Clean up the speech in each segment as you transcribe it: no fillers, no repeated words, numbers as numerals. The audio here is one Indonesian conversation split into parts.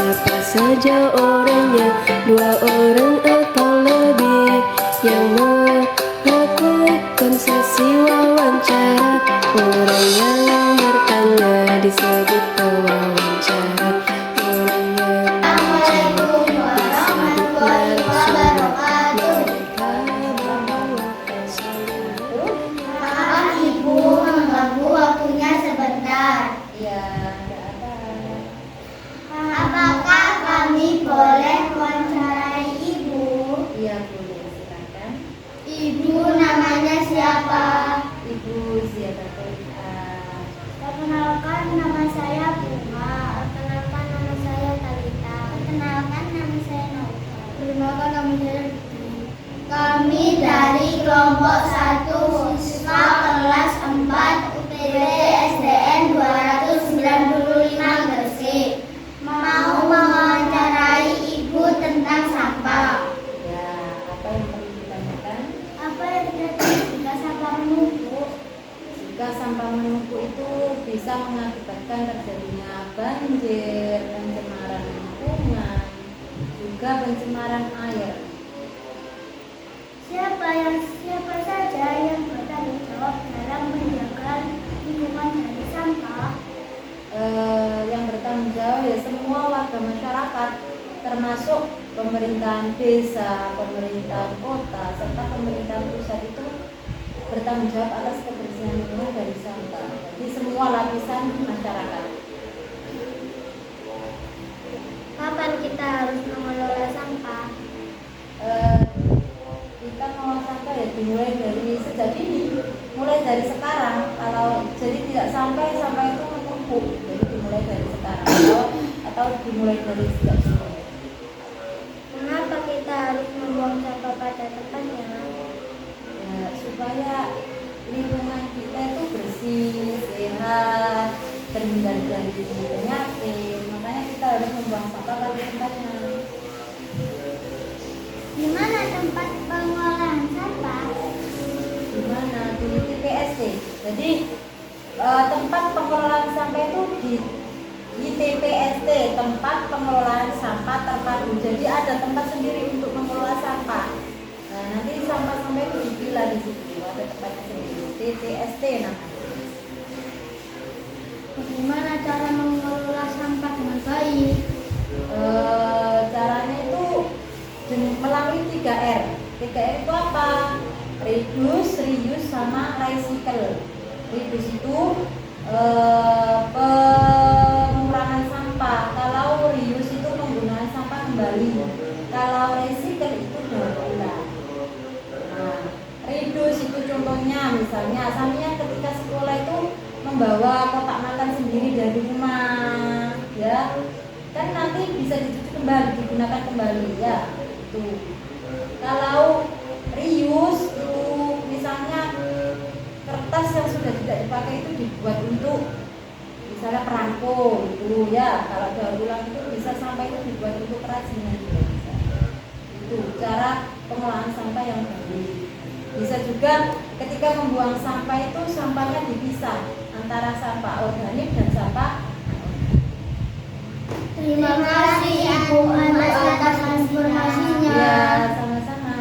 siapa saja orangnya, 2 orang atau lebih yang melakukan sesi wawancara. Orang yang bertanya disebut pewawancara. Orang yang Assalamualaikum warahmatullahi wabarakatuh. Maaf Ibu, mengganggu waktunya sebentar. Ya, ada apa? Apakah kami boleh mewawancarai Ibu? Iya, boleh, silakan. Ibu namanya siapa? Ibu siapa? Perkenalkan nama saya Bunga. Perkenalkan nama saya Talita. Perkenalkan nama saya Nova. Perkenalkan nama saya Putri. Kami dari kelompok 1 siswa kelas 4 UPT SDN 295 Gresik. Mau mewawancarai Ibu tentang sampah. Ya, apa yang perlu ditanyakan? Apa yang terjadi jika sampah menumpuk? Jika sampah menumpuk itu bisa mengakibatkan terjadinya banjir, pencemaran lingkungan, juga pencemaran air. Siapa saja yang bertanggung jawab dalam menjaga lingkungan dari sampah? Yang bertanggung jawab ya semua warga masyarakat, termasuk pemerintahan desa, pemerintahan kota, serta pemerintahan pusat itu bertanggung jawab atas kebersihan lingkungan dari sampah. Jadi semua lapisan masyarakat. Kapan kita harus mengelola sampah? Kita mengolah sampah ya dimulai dari sejak dini, mulai dari sekarang. Kalau jadi tidak sampai sampah itu menumpuk, jadi dimulai dari sekarang atau dimulai dari sejak dini. Mengapa kita harus membuang sampah pada tempatnya? Ya, supaya lingkungan kita itu bersih, sehat, terhindar dari penyakit. Makanya kita harus membuang sampah pada tempatnya. Di mana tempat pengolahan sampah? Di mana? Di TPST. Jadi tempat pengelolaan sampah itu di TPST, tempat pengelolaan sampah terpadu. Jadi ada tempat sendiri untuk mengelola sampah. Nah, nanti sampah-sampah itu dipilah di situ, ada tempatnya sendiri. TPST namanya. Bagaimana cara mengelola sampah dengan baik? Caranya itu melalui 3R. 3R itu apa? Reduce, reuse, sama recycle. Reduce itu pengurangan sampah. Kalau reuse itu penggunaan sampah kembali. Kalau recycle itu daur ulang. Nah, reduce itu contohnya misalnya samanya ketika sekolah itu membawa kotak makan sendiri dari rumah, ya kan nanti bisa dicuci kembali, digunakan kembali, ya itu. Kalau reuse itu misalnya kertas yang sudah tidak dipakai itu dibuat untuk misalnya perangko itu, ya. Kalau daur ulang itu bisa sampah itu dibuat untuk kerajinan juga bisa. Itu cara pengolahan sampah yang baik. Bisa juga ketika membuang sampah itu sampahnya dipisah antara sampah organik dan sampah. Terima kasih Ibu atas informasinya. Ya, sama-sama.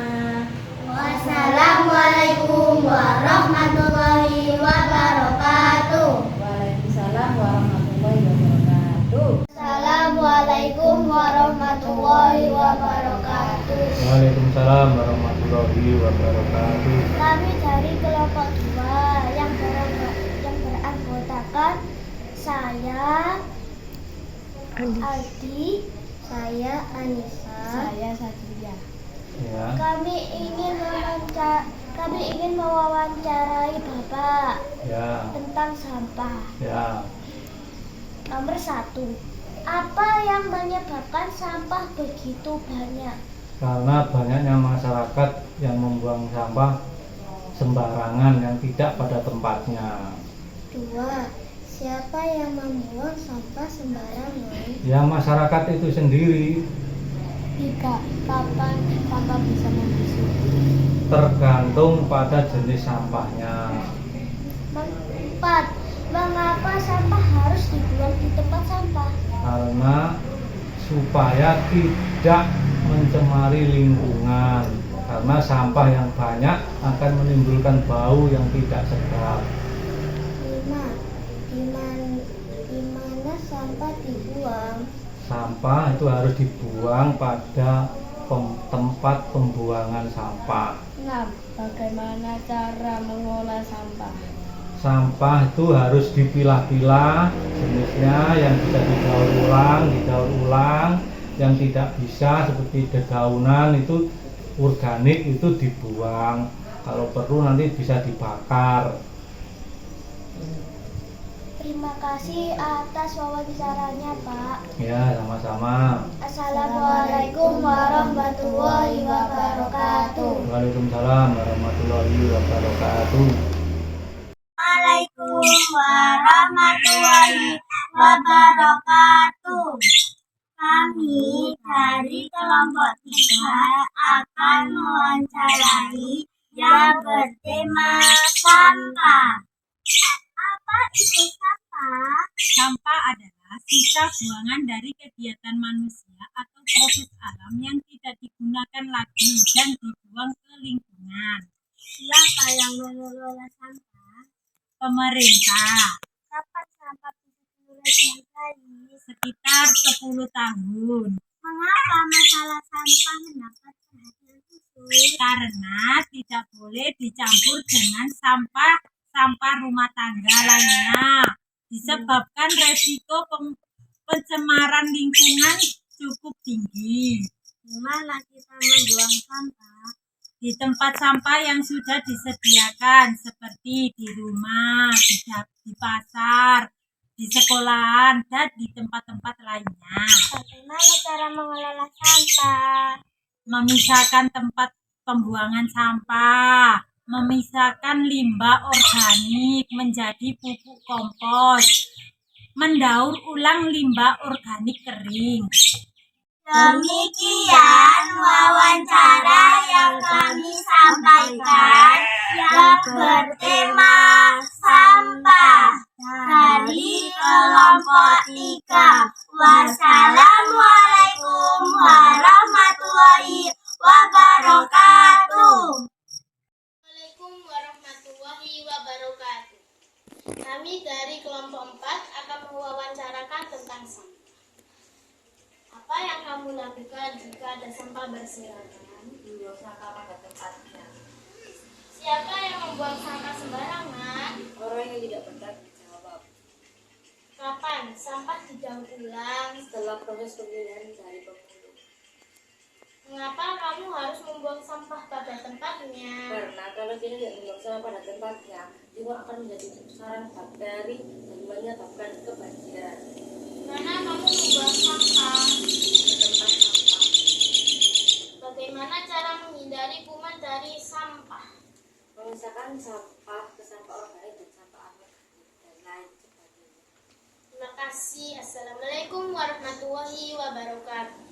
Wassalamualaikum warahmatullahi wabarakatuh. Waalaikumsalam warahmatullahi wabarakatuh. Assalamualaikum warahmatullahi wabarakatuh. Waalaikumsalam warahmatullahi wabarakatuh. Kami dari kelompok 2 yang beranggotakan saya Aldi, saya Anissa, saya Satria. Ya, Kami ingin mewawancarai Bapak ya, tentang sampah. ya. Nomor 1. Apa yang menyebabkan sampah begitu banyak? Karena banyaknya masyarakat yang membuang sampah sembarangan yang tidak pada tempatnya. 2. Siapa yang membuang sampah sembarangan? Ya, masyarakat itu sendiri. 3. Kapan sampah bisa membusuk? Tergantung pada jenis sampahnya. 4. Mengapa sampah harus dibuang di tempat sampah? Karena supaya tidak mencemari lingkungan, karena sampah yang banyak akan menimbulkan bau yang tidak sedap. 5. Di mana sampah dibuang? Sampah itu harus dibuang pada tempat pembuangan sampah. 6. Bagaimana cara mengolah sampah? Sampah itu harus dipilah-pilah jenisnya, yang bisa didaur ulang, yang tidak bisa seperti dedaunan itu organik itu dibuang, kalau perlu nanti bisa dibakar. Terima kasih atas wawancaranya, Pak. Ya, sama-sama. Assalamualaikum warahmatullahi wabarakatuh. Waalaikumsalam warahmatullahi wabarakatuh. Waalaikumsalam warahmatullahi wabarakatuh. Kami dari kelompok 3 akan mewawancarai yang bertema sampah. Apa itu sampah? Sampah adalah sisa buangan dari kegiatan manusia atau proses alam yang tidak digunakan lagi dan dibuang ke lingkungan. Siapa yang mengelola sampah? Pemerintah. Kapan sampah bisa dikelola dengan baik? Sekitar 10 tahun. Mengapa masalah sampah mendapat perhatian khusus? Karena tidak boleh dicampur dengan sampah rumah tangga lainnya, disebabkan resiko pencemaran lingkungan cukup tinggi. Di mana kita membuang sampah? Di tempat sampah yang sudah disediakan, seperti di rumah, di pasar, di sekolahan, dan di tempat-tempat lainnya. Bagaimana cara mengelola sampah? Memisahkan tempat pembuangan sampah, memisahkan limbah organik menjadi pupuk kompos, mendaur ulang limbah organik kering. Demikian wawancara yang kami sampaikan yang bertema sampah dari kelompok 3. Wassalamualaikum warahmatullahi wabarakatuh. Assalamualaikum warahmatullahi wabarakatuh. Kami dari kelompok 4 akan mewawancarakan tentang sampah. Apa yang kamu lakukan jika ada sampah berserakan? Buang sampah pada tempatnya. Siapa yang membuang sampah sembarangan? Orang yang tidak bertanggung jawab. Kapan sampah didaur ulang? Setelah proses pemilihan dari pemulung. Mengapa kamu harus membuang sampah pada tempatnya? Karena kalau tidak membuang sampah pada tempatnya, juga akan menjadi sarang bakteri dan menyebabkan kebanjiran. Mana kamu membuang sampah? Ke tempat sampah. Bagaimana cara menghindari kuman dari sampah? Memisahkan sampah ke sampah organik dan sampah anorganik dan lain sebagainya. Terima kasih. Assalamualaikum warahmatullahi wabarakatuh.